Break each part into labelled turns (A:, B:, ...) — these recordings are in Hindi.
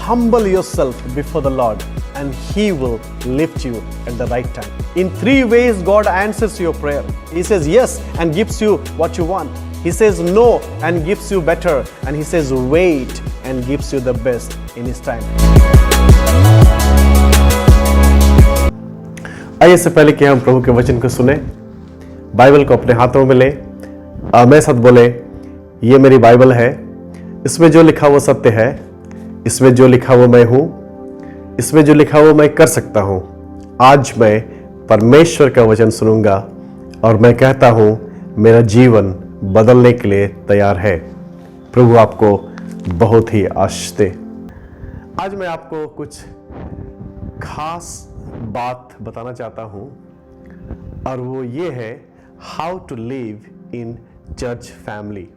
A: humble yourself before the Lord and He will lift you at the right time. In 3 ways God answers your prayer. He says yes and gives you what you want. He says no and gives you better. And He says wait and gives you the best in His time. आइए इससे पहले कि हम प्रभु के वचन को सुने, बाइबल को अपने हाथों में ले, मैं साथ बोले, ये मेरी बाइबल है, इसमें जो लिखा वो सत्य है, इसमें जो लिखा वो मैं हूं, इसमें जो लिखा वो मैं कर सकता हूं। आज मैं परमेश्वर का वचन सुनूंगा और मैं कहता हूं मेरा जीवन बदलने के लिए तैयार है। प्रभु आपको बहुत ही आशीष दे। आज मैं आपको कुछ खास बात बताना चाहता हूं और वो ये है how to live in church family.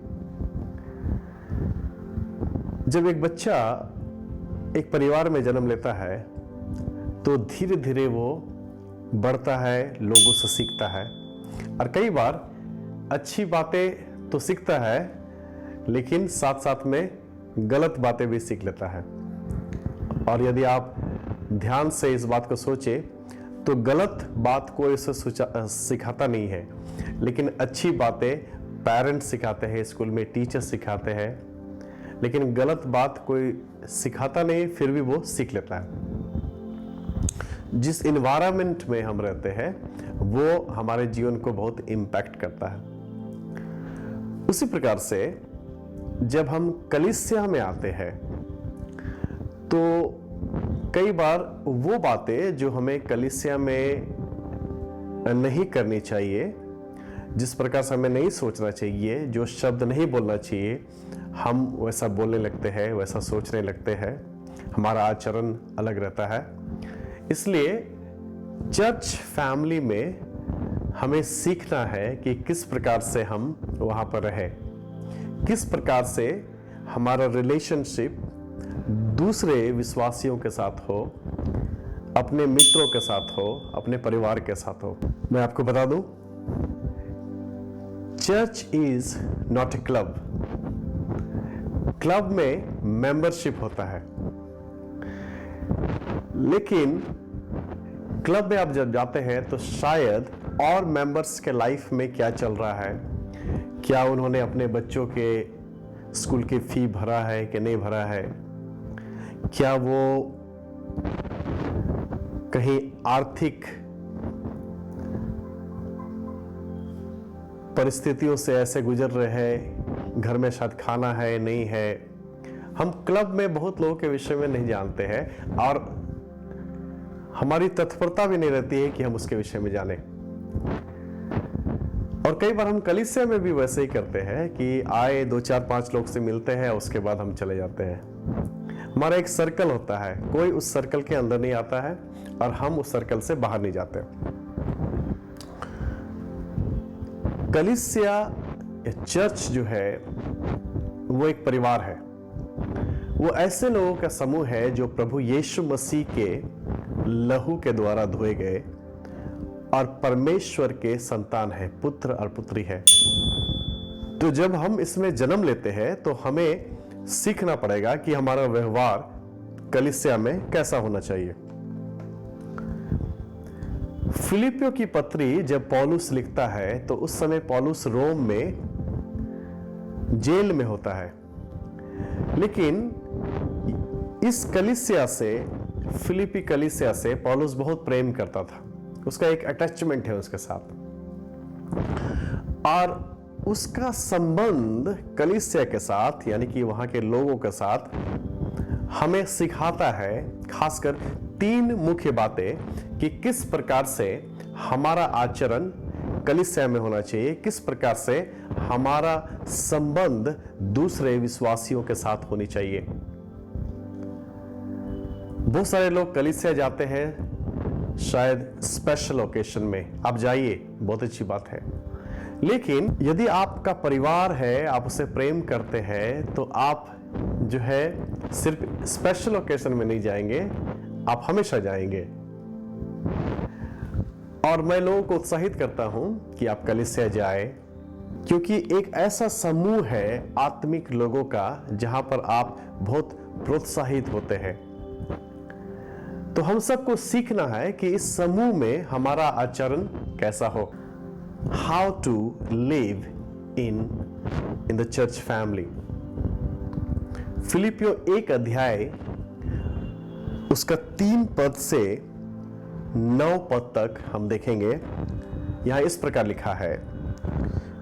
A: जब एक बच्चा एक परिवार में जन्म लेता है तो धीरे धीरे वो बढ़ता है, लोगों से सीखता है और कई बार अच्छी बातें तो सीखता है लेकिन साथ साथ में गलत बातें भी सीख लेता है। और यदि आप ध्यान से इस बात को सोचे तो गलत बात कोई उसे सिखाता नहीं है, लेकिन अच्छी बातें पेरेंट्स सिखाते हैं, स्कूल में टीचर सिखाते हैं, लेकिन गलत बात कोई सिखाता नहीं, फिर भी वो सीख लेता है। जिस इन्वायरमेंट में हम रहते हैं वो हमारे जीवन को बहुत इम्पैक्ट करता है। उसी प्रकार से जब हम कलीसिया में आते हैं तो कई बार वो बातें जो हमें कलीसिया में नहीं करनी चाहिए, जिस प्रकार से हमें नहीं सोचना चाहिए, जो शब्द नहीं बोलना चाहिए, हम वैसा बोलने लगते हैं, वैसा सोचने लगते हैं, हमारा आचरण अलग रहता है। इसलिए चर्च फैमिली में हमें सीखना है कि किस प्रकार से हम वहाँ पर रहें, किस प्रकार से हमारा रिलेशनशिप दूसरे विश्वासियों के साथ हो, अपने मित्रों के साथ हो, अपने परिवार के साथ हो। मैं आपको बता दूं, church is not a club. Club में मेंबरशिप होता है, लेकिन क्लब में आप जब जाते हैं तो शायद और मेंबर्स के लाइफ में क्या चल रहा है, क्या उन्होंने अपने बच्चों के स्कूल की फी भरा है कि नहीं भरा है, क्या वो कहीं आर्थिक परिस्थितियों से ऐसे गुजर रहे हैं, घर में शायद खाना है नहीं है। हम क्लब में बहुत लोगों के विषय में नहीं जानते हैं और हमारी तत्परता भी नहीं रहती है कि हम उसके विषय में जानें। और कई बार हम कलीसिया में भी वैसे ही करते हैं कि आए 2 4 5 लोग से मिलते हैं, उसके बाद हम चले जाते हैं। हमारा एक सर्कल होता है, कोई उस सर्कल के अंदर नहीं आता है और हम उस सर्कल से बाहर नहीं जाते। कलीसिया चर्च जो है वो एक परिवार है। वो ऐसे लोगों का समूह है जो प्रभु यीशु मसीह के लहू के द्वारा धोए गए और परमेश्वर के संतान है, पुत्र और पुत्री है। तो जब हम इसमें जन्म लेते हैं तो हमें सीखना पड़ेगा कि हमारा व्यवहार कलीसिया में कैसा होना चाहिए। फिलिपियों की पत्री जब पौलुस लिखता है तो उस समय पौलुस रोम में जेल में होता है, लेकिन इस कलीसिया से, फिलिपी कलीसिया से पौलुस बहुत प्रेम करता था। उसका एक अटैचमेंट है उसके साथ और उसका संबंध कलीसिया के साथ यानी कि वहां के लोगों के साथ हमें सिखाता है, खासकर 3 मुख्य बातें कि किस प्रकार से हमारा आचरण कलीसिया में होना चाहिए, किस प्रकार से हमारा संबंध दूसरे विश्वासियों के साथ होनी चाहिए। बहुत सारे लोग कलीसिया जाते हैं शायद स्पेशल ओकेशन में, आप जाइए, बहुत अच्छी बात है, लेकिन यदि आपका परिवार है, आप उसे प्रेम करते हैं, तो आप जो है सिर्फ स्पेशल ओकेशन में नहीं जाएंगे, आप हमेशा जाएंगे। और मैं लोगों को उत्साहित करता हूं कि आप कलीसिया जाए, क्योंकि एक ऐसा समूह है आत्मिक लोगों का जहां पर आप बहुत प्रोत्साहित होते हैं। तो हम सबको सीखना है कि इस समूह में हमारा आचरण कैसा हो। How to live in the church family. फिलिपियो 1 अध्याय उसका 3 पद से 9 पद तक हम देखेंगे। यहां इस प्रकार लिखा है,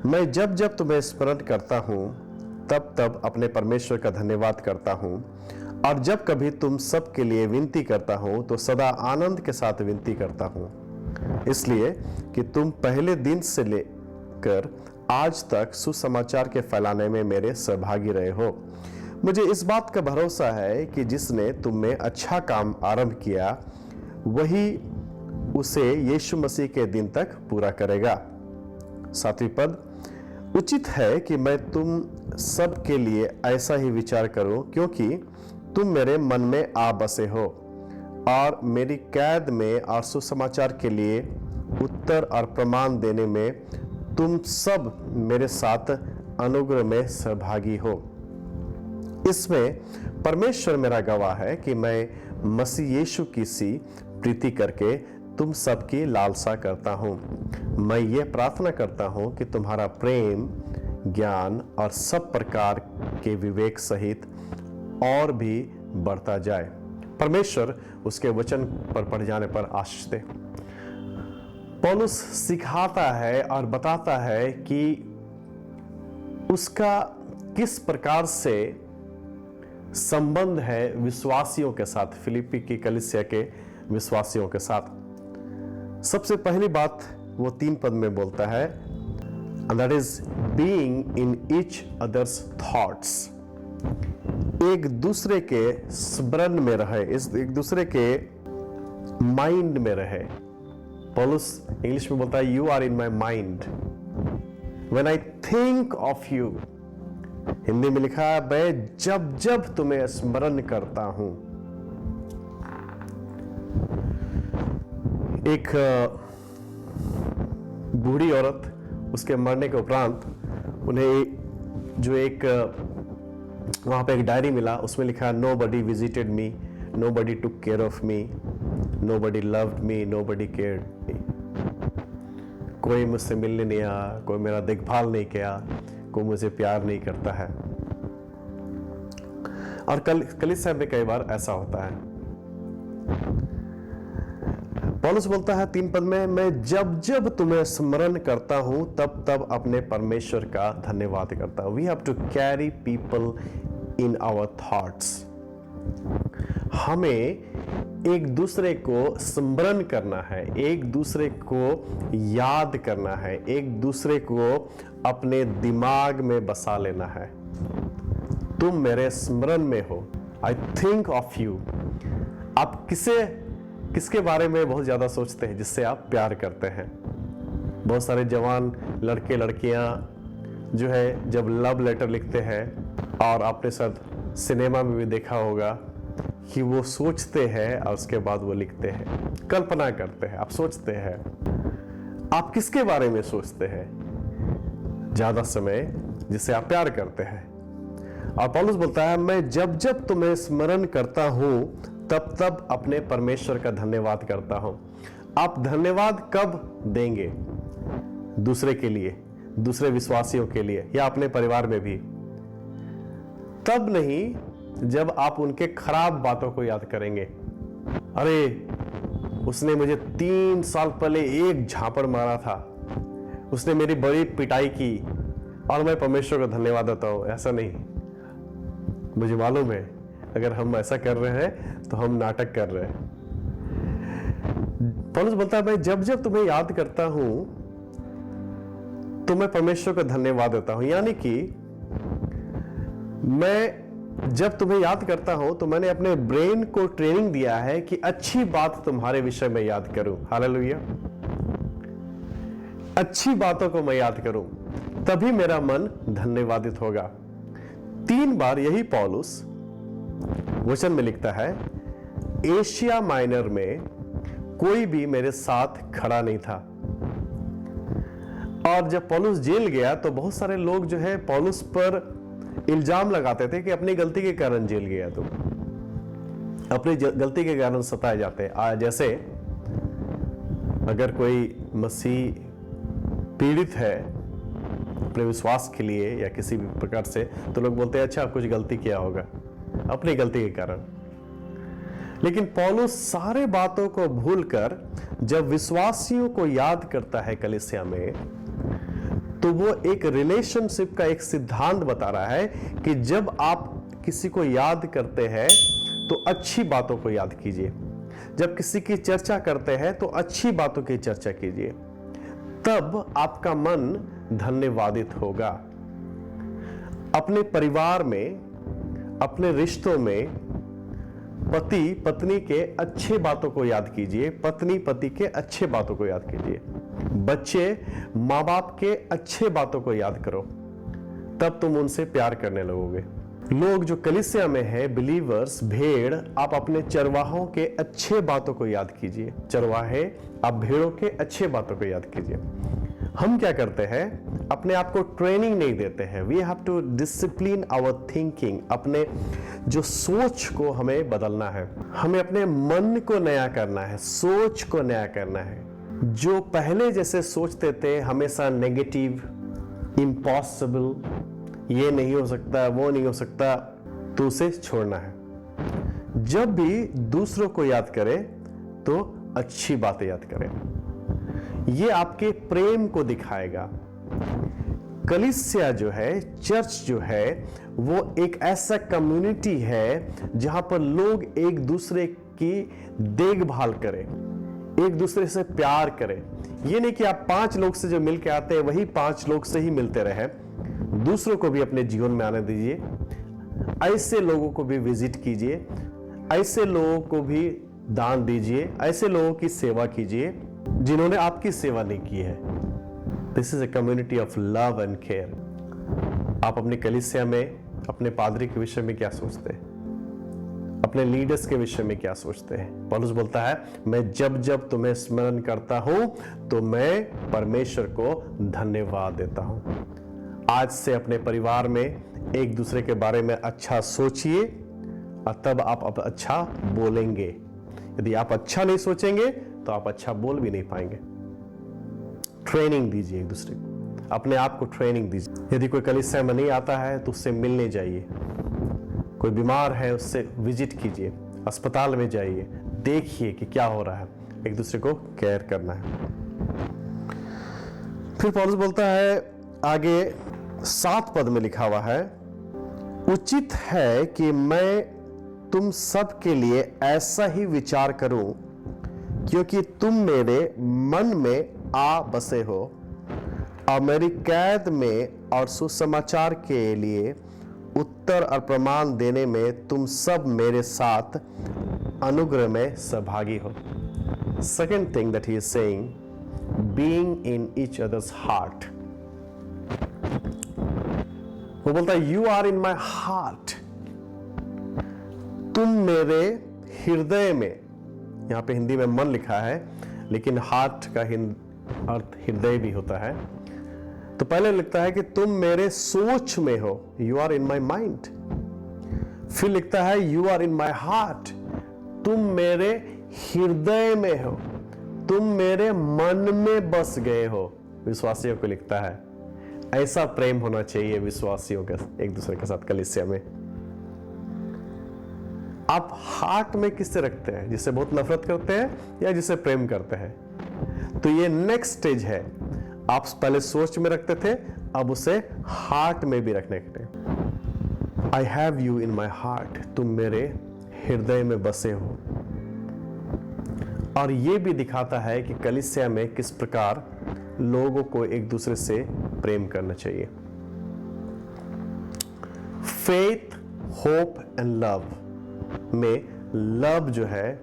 A: मैं जब जब तुम्हें स्मरण करता हूं तब तब अपने परमेश्वर का धन्यवाद करता हूं, और जब कभी तुम सब के लिए विनती करता हूं तो सदा आनंद के साथ विनती करता हूं, इसलिए कि तुम पहले दिन से लेकर आज तक सुसमाचार के फैलाने में मेरे सहभागी रहे हो। मुझे इस बात का भरोसा है कि जिसने तुम में अच्छा काम आरंभ किया वही उसे यीशु मसीह के दिन तक पूरा करेगा। 7वां पद, उचित है कि मैं तुम सब के लिए ऐसा ही विचार करूं, क्योंकि तुम मेरे मन में आ बसे हो और मेरी कैद में और सुसमाचार के लिए उत्तर और प्रमाण देने में तुम सब मेरे साथ अनुग्रह में सहभागी हो। इसमें परमेश्वर मेरा गवाह है कि मैं मसीह यीशु की सी प्रीति करके तुम सबकी लालसा करता हूं। मैं ये प्रार्थना करता हूं कि तुम्हारा प्रेम, ज्ञान और सब प्रकार के विवेक सहित और भी बढ़ता जाए। परमेश्वर उसके वचन पर पढ़ जाने पर आशीष दे। पौलुस सिखाता है और बताता है कि उसका किस प्रकार से संबंध है विश्वासियों के साथ, फिलिप्पी की कलीसिया के विश्वासियों के साथ। सबसे पहली बात वो 3 पद में बोलता है, and that is being in each other's thoughts। एक दूसरे के स्मरण में रहे, एक दूसरे के माइंड में रहे। पौलुस इंग्लिश में बोलता है, you are in my mind when I think of you. Hindi में लिखा है, मैं जब जब तुम्हें स्मरण करता हूं। एक बूढ़ी औरत, उसके मरने के उपरांत उन्हें जो एक वहां पे एक डायरी मिला, उसमें लिखा, nobody visited me, nobody took care of me, nobody loved me, nobody cared me. कोई मुझसे मिलने नहीं आया, कोई मेरा देखभाल नहीं किया, कोई मुझे प्यार नहीं करता है। और कलीसिया में कई बार ऐसा होता है। पौलुस बोलता है 3 पद में, मैं जब जब तुम्हें स्मरण करता हूं तब तब अपने परमेश्वर का धन्यवाद करता हूं। We have to carry people in our thoughts. हमें एक दूसरे को स्मरण करना है, एक दूसरे को याद करना है, एक दूसरे को अपने दिमाग में बसा लेना है। तुम मेरे स्मरण में हो, आई थिंक ऑफ यू। आप किसके बारे में बहुत ज्यादा सोचते हैं जिससे आप प्यार करते हैं? बहुत सारे जवान लड़के लड़कियां जो है जब लव लेटर लिखते हैं, और आपने शायद सिनेमा में भी देखा होगा कि वो सोचते हैं और उसके बाद वो लिखते हैं, कल्पना करते हैं। आप सोचते हैं, आप किसके बारे में सोचते हैं ज्यादा समय? जिससे आप प्यार करते हैं। और पौलुस बोलता है, मैं जब जब तुम्हें स्मरण करता हूं तब तब अपने परमेश्वर का धन्यवाद करता हूं। आप धन्यवाद कब देंगे? दूसरे के लिए, दूसरे विश्वासियों के लिए, या अपने परिवार में भी? तब नहीं जब आप उनके खराब बातों को याद करेंगे। अरे, उसने मुझे 3 साल पहले एक झापड़ मारा था, उसने मेरी बड़ी पिटाई की और मैं परमेश्वर का धन्यवाद देता हूं। ऐसा नहीं। मुझे मालूम है अगर हम ऐसा कर रहे हैं तो हम नाटक कर रहे हैं। पौलुस बोलता है, मैं जब जब तुम्हें याद करता हूं तो मैं परमेश्वर का धन्यवाद देता हूं। यानी कि मैं जब तुम्हें याद करता हूं तो मैंने अपने ब्रेन को ट्रेनिंग दिया है कि अच्छी बात तुम्हारे विषय में याद करूं। हालेलुया। अच्छी बातों को मैं याद करूं, तभी मेरा मन धन्यवादित होगा। 3 बार यही पौलुस वचन में लिखता है, एशिया माइनर में कोई भी मेरे साथ खड़ा नहीं था। और जब पौलुस जेल गया तो बहुत सारे लोग जो है पौलुस पर इल्जाम लगाते थे कि अपनी गलती के कारण जेल गया। तो अपनी गलती के कारण सताए जाते हैं। जैसे अगर कोई मसीह पीड़ित है अपने विश्वास के लिए या किसी भी प्रकार से, तो लोग बोलते हैं अच्छा कुछ गलती किया होगा अपनी गलती के कारण। लेकिन पौलुस सारे बातों को भूलकर जब विश्वासियों को याद करता है कलीसिया में, तो वो एक रिलेशनशिप का एक सिद्धांत बता रहा है कि जब आप किसी को याद करते हैं तो अच्छी बातों को याद कीजिए, जब किसी की चर्चा करते हैं तो अच्छी बातों की चर्चा कीजिए, तब आपका मन धन्यवादित होगा। अपने परिवार में, अपने रिश्तों में पति पत्नी के अच्छे बातों को याद कीजिए, पत्नी पति के अच्छे बातों को याद कीजिए, बच्चे माँ बाप के अच्छे बातों को याद करो, तब तुम उनसे प्यार करने लगोगे। लोग जो कलीसिया में है, बिलीवर्स, भेड़, आप अपने चरवाहों के अच्छे बातों को याद कीजिए। चरवाहे, आप भेड़ों के अच्छे बातों को याद कीजिए। हम क्या करते हैं, अपने आप को ट्रेनिंग नहीं देते हैं। We have to discipline our thinking. अपने जो सोच को हमें बदलना है, हमें अपने मन को नया करना है, सोच को नया करना है। जो पहले जैसे सोचते थे हमेशा नेगेटिव, इम्पॉसिबल, ये नहीं हो सकता, वो नहीं हो सकता, तो उसे छोड़ना है। जब भी दूसरों को याद करें तो अच्छी बातें याद करें। ये आपके प्रेम को दिखाएगा। कलीसिया जो है, चर्च जो है, वो एक ऐसा कम्युनिटी है जहां पर लोग एक दूसरे की देखभाल करें, एक दूसरे से प्यार करें। ये नहीं कि आप 5 लोग से जो मिल के आते हैं वही 5 लोग से ही मिलते रहे। दूसरों को भी अपने जीवन में आने दीजिए, ऐसे लोगों को भी विजिट कीजिए, ऐसे लोगों को भी दान दीजिए, ऐसे लोगों की सेवा कीजिए जिन्होंने आपकी सेवा नहीं की है। This is a community of love and care. आप अपने कलीसिया में अपने पादरी के विषय में क्या सोचते हैं, अपने लीडर्स के विषय में क्या सोचते हैं? पौलुस बोलता है, मैं जब जब तुम्हें स्मरण करता हूं तो मैं परमेश्वर को धन्यवाद देता हूं। आज से अपने परिवार में एक दूसरे के बारे में अच्छा सोचिए और तब आप अच्छा बोलेंगे। यदि आप अच्छा नहीं सोचेंगे तो आप अच्छा बोल भी नहीं पाएंगे। ट्रेनिंग दीजिए एक दूसरे को, अपने आप को ट्रेनिंग दीजिए। यदि कोई कलीसिया में नहीं आता है तो उससे मिलने जाइए, कोई बीमार है उससे विजिट कीजिए, अस्पताल में जाइए, देखिए कि क्या हो रहा है, एक दूसरे को केयर करना है। फिर पौलुस बोलता है आगे 7 पद में लिखा हुआ है, उचित है कि मैं तुम सब के लिए ऐसा ही विचार करूं क्योंकि तुम मेरे मन में आ बसे हो और मेरी कैद में और सुसमाचार के लिए उत्तर और प्रमाण देने में तुम सब मेरे साथ अनुग्रह में सहभागी हो। Second thing that he is saying, being in each other's heart. वो बोलता है you are in my heart, तुम मेरे हृदय में। यहां पे हिंदी में मन लिखा है, लेकिन हार्ट का अर्थ हृदय भी होता है। तो पहले लिखता है कि तुम मेरे सोच में हो, you are in my mind. फिर लिखता है you are in my heart, तुम मेरे हृदय में हो, तुम मेरे मन में बस गए हो। विश्वासियों को लिखता है। ऐसा प्रेम होना चाहिए विश्वासियों का एक दूसरे के साथ कलीसिया में। आप हार्ट में किससे रखते हैं? जिससे बहुत नफरत करते हैं या जिससे प्रेम करते हैं? तो ये नेक्स्ट स्टेज है। आप पहले सोच में रखते थे, अब उसे हार्ट में भी रखने के लिए। I have you in my heart, तुम मेरे हृदय में बसे हो। और ये भी दिखाता है कि कलीसिया में किस प्रकार लोगों को एक दूसरे से प्रेम करना चाहिए। फेथ, होप एंड लव में लव जो है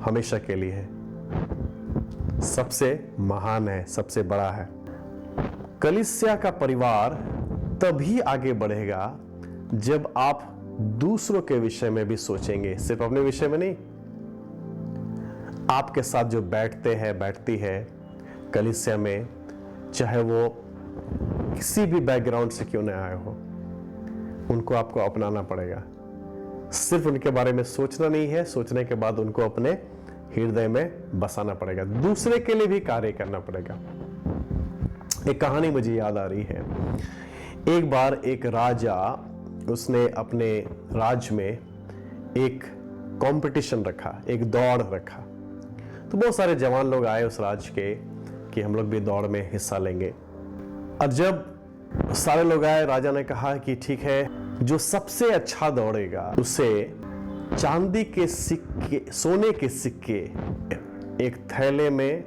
A: हमेशा के लिए है, सबसे महान है, सबसे बड़ा है। कलीसिया का परिवार तभी आगे बढ़ेगा जब आप दूसरों के विषय में भी सोचेंगे, सिर्फ अपने विषय में नहीं। आपके साथ जो बैठते हैं, बैठती है कलीसिया में, चाहे वो किसी भी बैकग्राउंड से क्यों न आए हो, उनको आपको अपनाना पड़ेगा। सिर्फ उनके बारे में सोचना नहीं है, सोचने के बाद उनको अपने हृदय में बसाना पड़ेगा, दूसरे के लिए भी कार्य करना पड़ेगा। एक कहानी मुझे याद आ रही है। एक बार एक राजा, उसने अपने राज्य में एक कंपटीशन रखा, एक दौड़ रखा। तो बहुत सारे जवान लोग आए उस राज्य के कि हम लोग भी दौड़ में हिस्सा लेंगे। और जब सारे लोग आए, राजा ने कहा कि ठीक है, जो सबसे अच्छा दौड़ेगा उसे चांदी के सिक्के, सोने के सिक्के, एक थैले में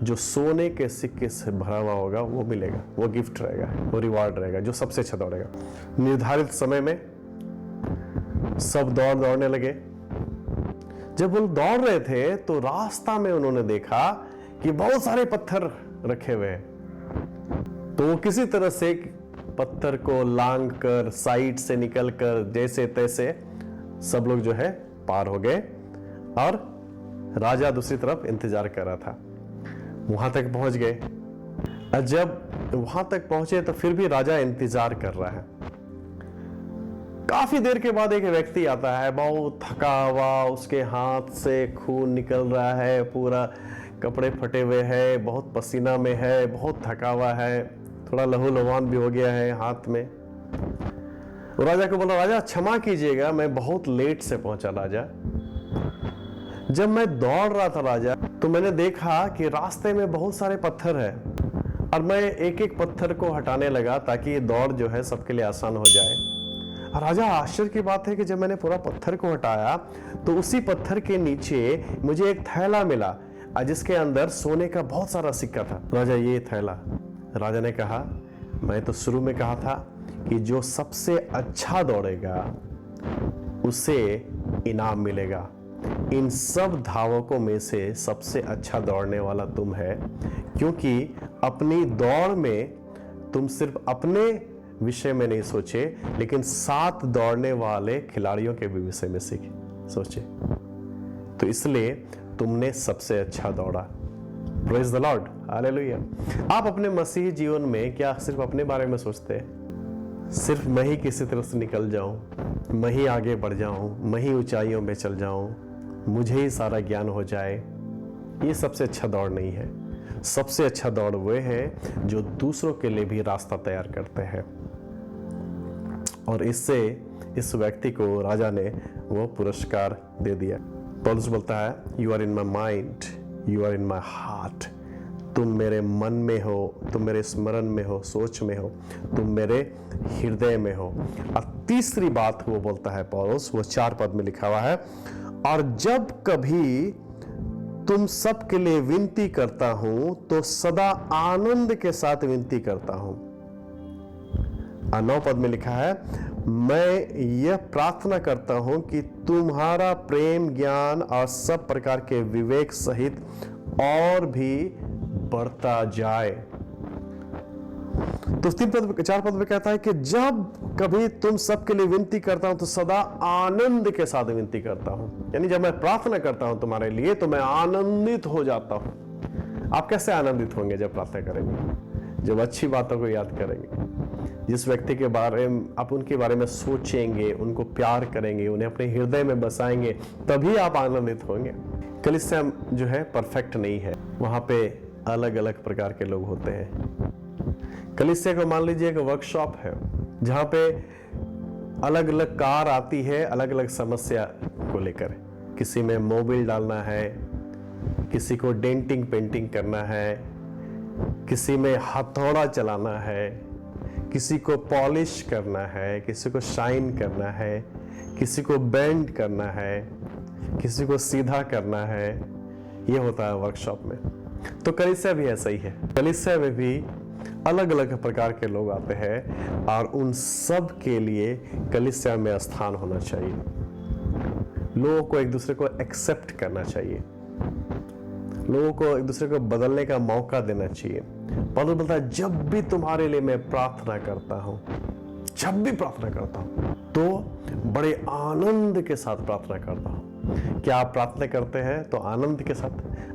A: जो सोने के सिक्के से भरा हुआ होगा वो मिलेगा, वो गिफ्ट रहेगा, वो रिवार्ड रहेगा, जो सबसे अच्छा दौड़ेगा। निर्धारित समय में सब दौड़ने लगे। जब वो दौड़ रहे थे तो रास्ता में उन्होंने देखा कि बहुत सारे पत्थर रखे हुए हैं। तो वो किसी तरह से पत्थर को लांग कर, साइड से निकल कर, जैसे तैसे सब लोग जो है पार हो गए और राजा दूसरी तरफ इंतजार कर रहा था। वहां तक पहुंच गए। और जब वहां तक पहुंचे तो फिर भी राजा इंतजार कर रहा है। काफी देर के बाद एक व्यक्ति आता है, बहुत थका हुआ, उसके हाथ से खून निकल रहा है, पूरा कपड़े फटे हुए हैं, बहुत पसीना में है, बहुत थका हुआ है, थोड़ा लहूलुहान भी हो गया है हाथ में। वो राजा को बोला, राजा क्षमा कीजिएगा, मैं बहुत लेट से पहुंचा राजा। जब मैं दौड़ रहा था राजा, तो मैंने देखा कि रास्ते में बहुत सारे पत्थर है और मैं एक एक पत्थर को हटाने लगा ताकि ये दौड़ जो है सबके लिए आसान हो जाए। और राजा, आश्चर्य की बात है कि जब मैंने पूरा पत्थर को हटाया तो उसी पत्थर के नीचे मुझे एक थैला मिला जिसके अंदर सोने का बहुत सारा सिक्का था। राजा, ये थैला। राजा ने कहा, मैं तो शुरू में कहा था कि जो सबसे अच्छा दौड़ेगा उसे इनाम मिलेगा। इन सब धावकों में से सबसे अच्छा दौड़ने वाला तुम है, क्योंकि अपनी दौड़ में तुम सिर्फ अपने विषय में नहीं सोचे, लेकिन साथ दौड़ने वाले खिलाड़ियों के भी विषय में सोचे। तो इसलिए तुमने सबसे अच्छा दौड़ा। Praise the Lord, hallelujah. आप अपने मसीही जीवन में क्या सिर्फ अपने बारे में सोचते हैं? सिर्फ मैं ही किसी तरह से निकल जाऊं, मैं ही आगे बढ़ जाऊं, मैं ही ऊंचाइयों में चल जाऊं, मुझे ही सारा ज्ञान हो जाए, ये सबसे अच्छा दौड़ नहीं है। सबसे अच्छा दौड़ वे है जो दूसरों के लिए भी रास्ता तैयार करते हैं। और इससे इस व्यक्ति को राजा ने वो पुरस्कार दे दिया। पौलुस बोलता है, you are in my mind, you are in my heart. तुम मेरे मन में हो, तुम मेरे स्मरण में हो, सोच में हो, तुम मेरे हृदय में हो। और तीसरी बात वो बोलता है पौलुस, वो 4 पद में लिखा हुआ है, और जब कभी तुम सब के लिए विनती करता हूं तो सदा आनंद के साथ विनती करता हूं। 9 पद में लिखा है, मैं यह प्रार्थना करता हूं कि तुम्हारा प्रेम, ज्ञान और सब प्रकार के विवेक सहित और भी बढ़ता जाए। तो 4 पद में कहता है कि जब कभी तुम सबके लिए विनती करता हूं तो सदा आनंद के साथ विनती करता हूं। यानी जब मैं प्रार्थना करता हूं तुम्हारे लिए तो मैं आनंदित हो जाता हूं। आप कैसे आनंदित होंगे जब प्रार्थना करेंगे? जब अच्छी बातों को याद करेंगे, जिस व्यक्ति के बारे में आप उनके बारे में सोचेंगे, उनको प्यार करेंगे, उन्हें अपने हृदय में बसाएंगे, तभी आप आनंदित होंगे। कलीसिया जो है परफेक्ट नहीं है, वहां पे अलग अलग प्रकार के लोग होते हैं। कलीसिया को मान लीजिए एक वर्कशॉप है जहां पे अलग अलग कार आती है अलग अलग समस्या को लेकर। किसी में मोबिल डालना है, किसी को डेंटिंग पेंटिंग करना है, किसी में हथौड़ा चलाना है, किसी को पॉलिश करना है, किसी को शाइन करना है, किसी को बेंड करना है, किसी को सीधा करना है। ये होता है वर्कशॉप में। तो कलीसिया भी ऐसा ही है। कलीसिया में भी अलग अलग प्रकार के लोग आते हैं और उन सब के लिए कलीसिया में स्थान होना चाहिए। लोगों को एक दूसरे को एक्सेप्ट करना चाहिए, लोगों को एक दूसरे को बदलने का मौका देना चाहिए। पौलुस बोलता है, जब भी तुम्हारे लिए मैं प्रार्थना करता हूं, जब भी प्रार्थना करता हूं तो बड़े आनंद के साथ प्रार्थना करता हूं। क्या आप प्रार्थना करते हैं तो आनंद के साथ?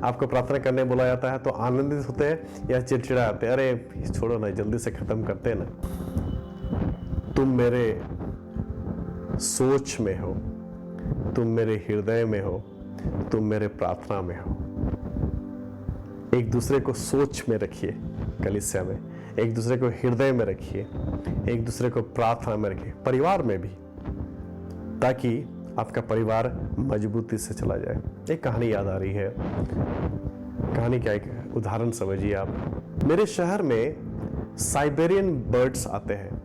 A: आपको प्रार्थना करने बोला जाता है तो आनंदित होते हैं या चिड़चिड़ा आते हैं? अरे छोड़ो ना, जल्दी से खत्म करते हैं ना। तुम मेरे सोच में हो, तुम मेरे हृदय में हो, तुम मेरे प्रार्थना में हो। एक दूसरे को सोच में रखिए कलीसिया में, एक दूसरे को हृदय में रखिए, एक दूसरे को प्रार्थना में रखिए, परिवार में भी, ताकि आपका परिवार मजबूती से चला जाए। एक कहानी याद आ रही है। कहानी क्या, एक उदाहरण समझिए आप। मेरे शहर में साइबेरियन बर्ड्स आते हैं।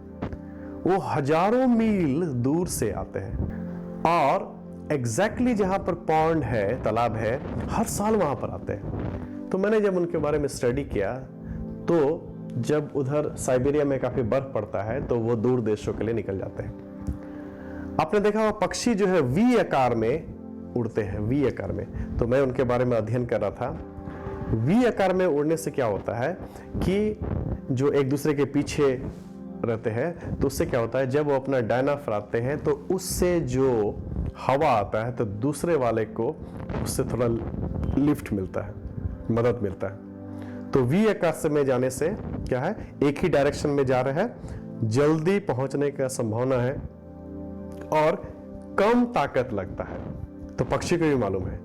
A: वो हजारों मील दूर से आते हैं और एग्जैक्टली जहां पर पॉन्ड है, तालाब है, हर साल वहां पर आते हैं। तो मैंने जब उनके बारे में स्टडी किया तो जब उधर साइबेरिया में काफी बर्फ पड़ता है तो वो दूर देशों के लिए निकल जाते हैं। आपने देखा हुआ पक्षी जो है वी आकार में उड़ते हैं, वी आकार में। तो मैं उनके बारे में अध्ययन कर रहा था। वी आकार में उड़ने से क्या होता है कि जो एक दूसरे के पीछे रहते हैं तो उससे क्या होता है, जब वो अपना डायना फराते हैं तो उससे जो हवा आता है तो दूसरे वाले को उससे थोड़ा लिफ्ट मिलता है, मदद मिलता है। तो वी आकार से में जाने से क्या है, एक ही डायरेक्शन में जा रहे हैं, जल्दी पहुंचने का संभावना है और कम ताकत लगता है। तो पक्षी को भी मालूम है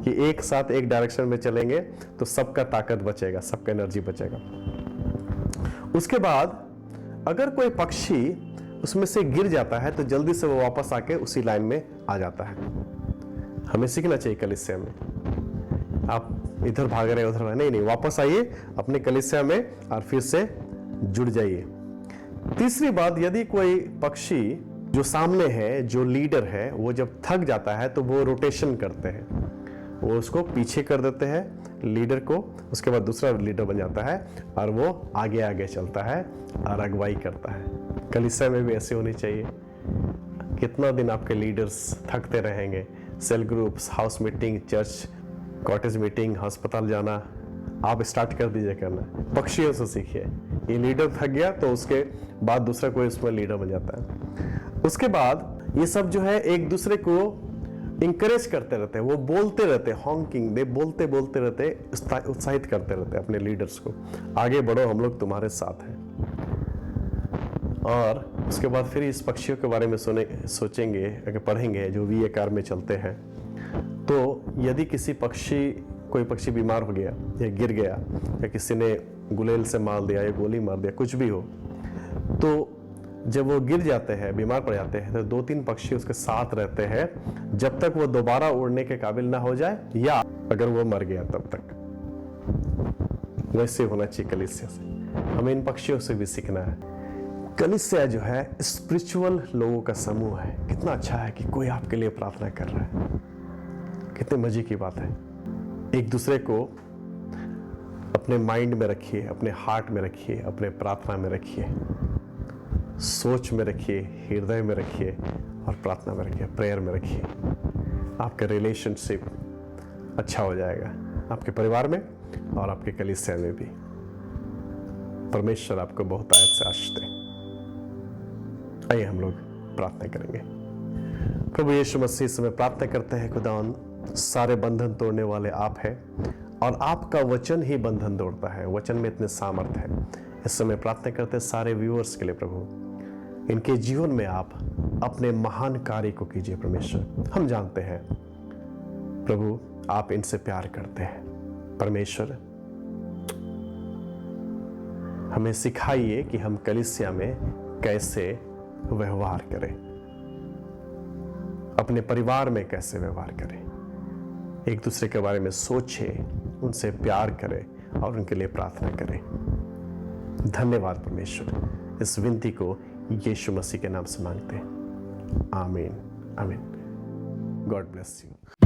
A: कि एक साथ एक डायरेक्शन में चलेंगे तो सबका ताकत बचेगा, सबका एनर्जी बचेगा। उसके बाद अगर कोई पक्षी उसमें से गिर जाता है तो जल्दी से वो वापस आके उसी लाइन में आ जाता है। हमें सीखना चाहिए कलीसिया में। आप इधर भाग रहे उधर, नहीं, वापस आइए अपने कलीसिया में और फिर से जुड़ जाइए। तीसरी बात, यदि कोई पक्षी जो सामने है, जो लीडर है, वो जब थक जाता है तो वो रोटेशन करते हैं, वो उसको पीछे कर देते हैं लीडर को, उसके बाद दूसरा लीडर बन जाता है और वो आगे आगे चलता है और अगुवाई करता है। कलीसिया में भी ऐसे होनी चाहिए। कितना दिन आपके लीडर्स थकते रहेंगे, cell groups, house meeting, church, cottage meeting, अस्पताल जाना, आप स्टार्ट कर दीजिए करना। पक्षियों से सीखिए। ये लीडर थक गया तो उसके बाद दूसरा कोई उसमें लीडर बन जाता है। उसके बाद ये सब जो है एक दूसरे को इंकरेज करते रहते हैं, वो बोलते रहते हैं, हॉन्किंग दे बोलते रहते, उत्साहित करते रहते हैं अपने लीडर्स को, आगे बढ़ो, हम लोग तुम्हारे साथ हैं। और उसके बाद फिर इस पक्षियों के बारे में सोचेंगे, अगर पढ़ेंगे जो वी आकार में चलते हैं। तो यदि कोई पक्षी बीमार हो गया या गिर गया या किसी ने गुलेल से मार दिया या गोली मार दिया, कुछ भी हो, तो जब वो गिर जाते हैं, बीमार पड़ जाते हैं, तो 2-3 पक्षी उसके साथ रहते हैं जब तक वो दोबारा उड़ने के काबिल ना हो जाए, या अगर वो मर गया तब तक। वैसे होना चाहिए कलीसिया से। हमें इन पक्षियों से भी सीखना है। कलीसिया जो है स्पिरिचुअल लोगों का समूह है। कितना अच्छा है कि कोई आपके लिए प्रार्थना कर रहा है। कितने मजे की बात है। एक दूसरे को अपने माइंड में रखिए, अपने हार्ट में रखिए, अपने प्रार्थना में रखिए, सोच में रखिए, हृदय में रखिए और प्रार्थना में रखिए, प्रेयर में रखिए। आपका रिलेशनशिप अच्छा हो जाएगा, आपके परिवार में और आपके कलीसिया में भी। परमेश्वर आपको बहुत आयत से आशीष दे। आइए हम लोग प्रार्थना करेंगे। प्रभु यीशु मसीह से मैं प्रार्थना करते हैं, खुदावन, सारे बंधन तोड़ने वाले आप हैं और आपका वचन ही बंधन तोड़ता है। वचन में इतने सामर्थ है। इस समय प्रार्थना करते हैं सारे व्यूअर्स के लिए, प्रभु इनके जीवन में आप अपने महान कार्य को कीजिए। परमेश्वर, हम जानते हैं प्रभु आप इनसे प्यार करते हैं। परमेश्वर, हमें सिखाइए कि हम कलीसिया में कैसे व्यवहार करें, अपने परिवार में कैसे व्यवहार करें, एक दूसरे के बारे में सोचें, उनसे प्यार करें और उनके लिए प्रार्थना करें। धन्यवाद परमेश्वर। इस विनती को यीशु मसीह के नाम से मांगते हैं। आमीन, आमीन। God bless you.